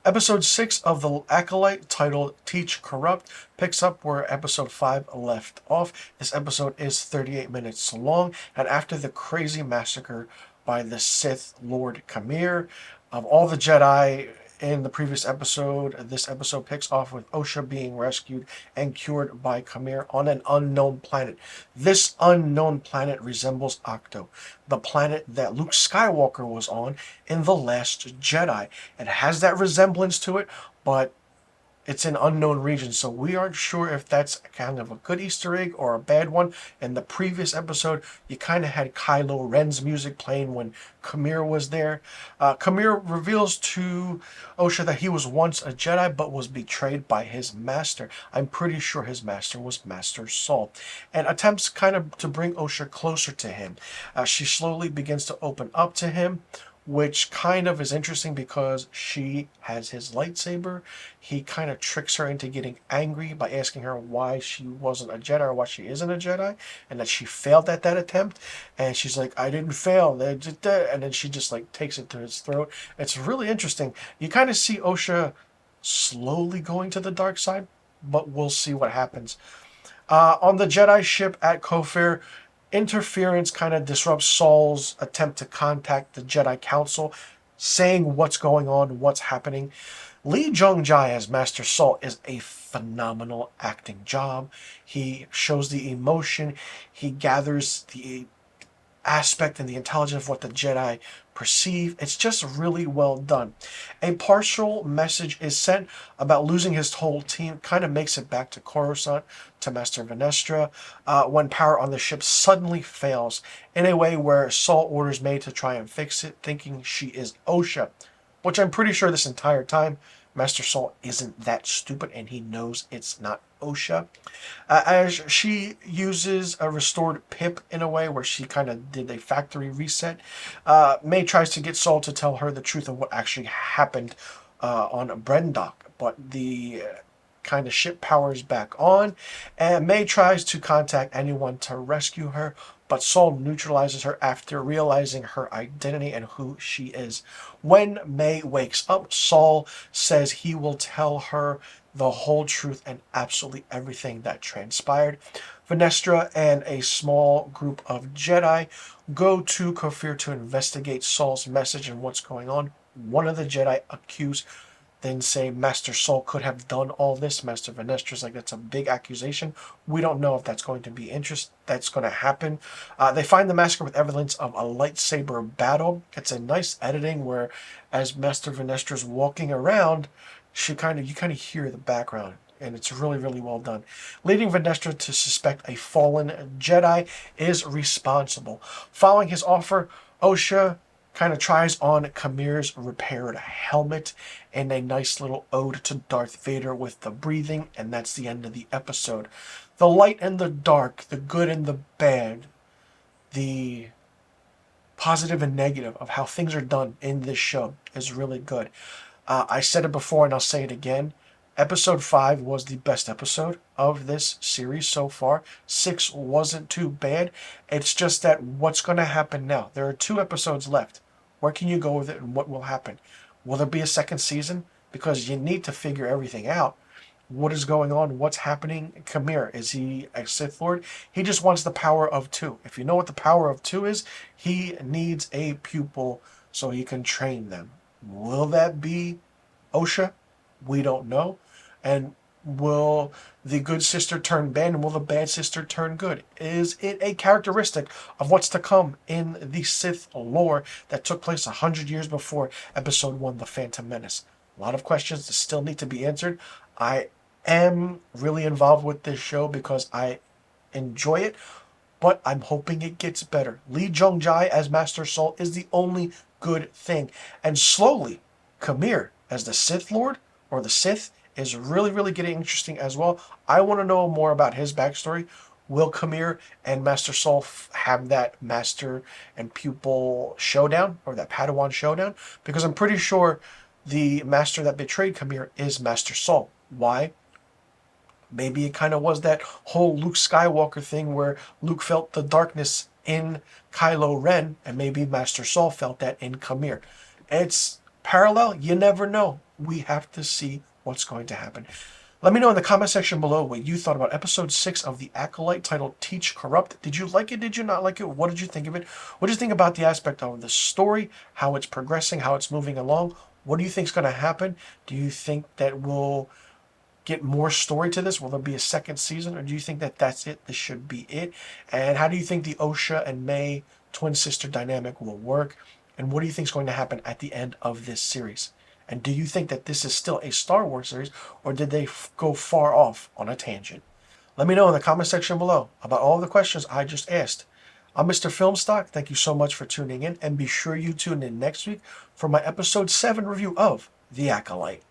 Episode 6 of The Acolyte, titled Teach Corrupt, picks up where episode 5 left off. This episode is 38 minutes long, and after the crazy massacre by the Sith Lord Kamir of all the Jedi in the previous episode, this episode picks off with Osha being rescued and cured by Kamir on an unknown planet. This unknown planet resembles Ahch-To, the planet that Luke Skywalker was on in The Last Jedi. It has that resemblance to it, but it's an unknown region, so we aren't sure if that's kind of a good Easter egg or a bad one. In the previous episode, you kind of had Kylo Ren's music playing when Kamir was there. Kamir reveals to Osha that he was once a Jedi, but was betrayed by his master. I'm pretty sure his master was Master Saul, and attempts kind of to bring Osha closer to him. She slowly begins to open up to him, which kind of is interesting because she has his lightsaber. He kind of tricks her into getting angry by asking her why she wasn't a Jedi or why she isn't a Jedi, and that she failed at that attempt. And she's like, I didn't fail. And then she just like takes it to his throat. It's really interesting. You kind of see Osha slowly going to the dark side, but we'll see what happens. On the Jedi ship at Kofir, interference kind of disrupts Saul's attempt to contact the Jedi Council, saying what's going on, what's happening. Lee Jung-jae as Master Saul is a phenomenal acting job. He shows the emotion. He gathers the aspect and the intelligence of what the Jedi perceive. It's just really well done. A partial message is sent about losing his whole team, kind of makes it back to Coruscant, to Master Venestra, when power on the ship suddenly fails in a way where Saul orders May to try and fix it, thinking she is Osha, which I'm pretty sure this entire time Master Saul isn't that stupid and he knows it's not Osha. As she uses a restored Pip in a way where she kind of did a factory reset, May tries to get Saul to tell her the truth of what actually happened on Brendok, but the kind of ship powers back on, and May tries to contact anyone to rescue her, but Saul neutralizes her after realizing her identity and who she is. When May wakes up, Saul says he will tell her the whole truth and absolutely everything that transpired. Venestra and a small group of Jedi go to Kofir to investigate Saul's message and what's going on. One of the Jedi accuse then say Master Saul could have done all this. Master Venestra's like, that's a big accusation. We don't know if that's going to be that's going to happen. They find the massacre with evidence of a lightsaber battle. It's a nice editing where as Master Venestra's walking around, you kind of hear the background, and it's really, really well done. Leading Venestra to suspect a fallen Jedi is responsible. Following his offer, Osha kind of tries on Kamir's repaired helmet and a nice little ode to Darth Vader with the breathing, and that's the end of the episode. The light and the dark, the good and the bad, the positive and negative of how things are done in this show is really good. I said it before and I'll say it again. Episode 5 was the best episode of this series so far. 6 wasn't too bad. It's just that what's going to happen now? There are 2 episodes left. Where can you go with it and what will happen? Will there be a second season? Because you need to figure everything out. What is going on? What's happening? Kamir, is he a Sith Lord? He just wants the power of 2. If you know what the power of 2 is, he needs a pupil so he can train them. Will that be Osha? We don't know. And will the good sister turn bad, and will the bad sister turn good? Is it a characteristic of what's to come in the Sith lore that took place 100 years before Episode 1, The Phantom Menace? A lot of questions that still need to be answered. I am really involved with this show because I enjoy it, but I'm hoping it gets better. Lee Jung-jae as Master Saul is the only good thing. And slowly, Kamir as the Sith Lord, or the Sith, is really, really getting interesting as well. I want to know more about his backstory. Will Kamir and Master Saul have that master and pupil showdown, or that Padawan showdown? Because I'm pretty sure the master that betrayed Kamir is Master Saul. Why? Maybe it kind of was that whole Luke Skywalker thing where Luke felt the darkness in Kylo Ren, and maybe Master Saul felt that in Kamir. It's parallel. You never know. we have to see what's going to happen. Let me know in the comment section below what you thought about episode 6 of The Acolyte, titled Teach Corrupt. Did you like it? Did you not like it? What did you think of it? What did you think about the aspect of the story, how it's progressing, how it's moving along? What do you think is going to happen? Do you think that we'll get more story to this? Will there be a second season, or do you think that that's it? This should be it. And how do you think the Osha and May twin sister dynamic will work? And what do you think is going to happen at the end of this series? And do you think that this is still a Star Wars series, or did they go far off on a tangent? Let me know in the comment section below about all the questions I just asked. I'm Mr. Filmstock. Thank you so much for tuning in, and be sure you tune in next week for my episode 7 review of The Acolyte.